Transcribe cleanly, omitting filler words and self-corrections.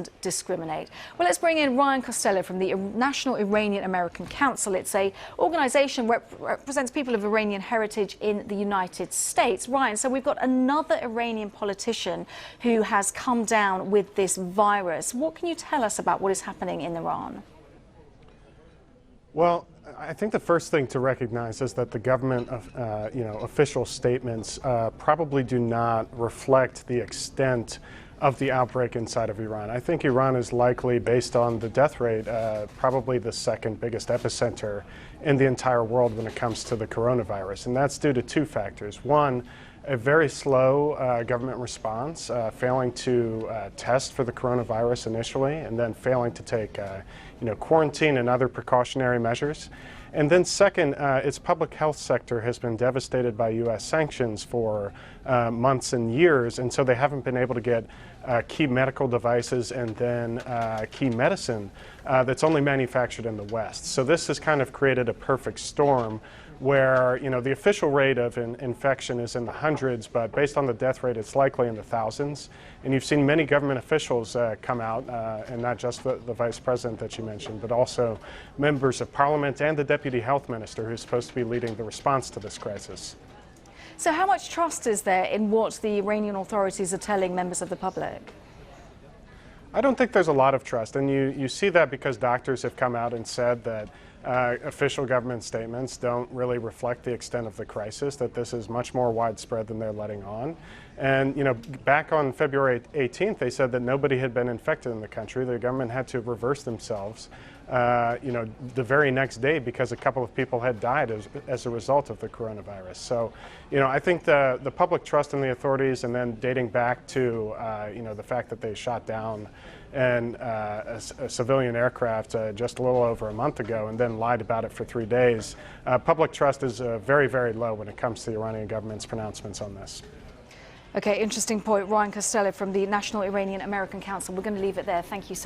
doesn't discriminate. Well, let's bring in Ryan Costello from the National Iranian American Council. It's an organisation represents people of Iranian heritage in the United States. Ryan, so we've got another Iranian politician who has come down with this virus. What can you tell us about what is happening in Iran? Well, I think the first thing to recognize is that the government, official statements probably do not reflect the extent of the outbreak inside of Iran. I think Iran is likely, based on the death rate, probably the second biggest epicenter in the entire world when it comes to the coronavirus. And that's due to two factors. One, a very slow government response, failing to test for the coronavirus initially, and then failing to take quarantine and other precautionary measures. And then second, its public health sector has been devastated by U.S. sanctions for months and years, and so they haven't been able to get key medical devices and then key medicine that's only manufactured in the West. So this has kind of created a perfect storm where, the official rate of infection is in the hundreds, but based on the death rate, it's likely in the thousands. And you've seen many government officials come out, and not just the vice president that you mentioned, but also members of parliament and the deputy health minister who's supposed to be leading the response to this crisis. So how much trust is there in what the Iranian authorities are telling members of the public? I don't think there's a lot of trust, and you see that because doctors have come out and said that official government statements don't really reflect the extent of the crisis, that this is much more widespread than they're letting on. And, back on February 18th, they said that nobody had been infected in the country. The government had to reverse themselves, the very next day because a couple of people had died as a result of the coronavirus. So, I think the public trust in the authorities, and then dating back to, the fact that they shot down a civilian aircraft just a little over a month ago and then lied about it for 3 days. Public trust is very, very low when it comes to the Iranian government's pronouncements on this. Okay, interesting point. Ryan Costello from the National Iranian American Council. We're going to leave it there. Thank you so much.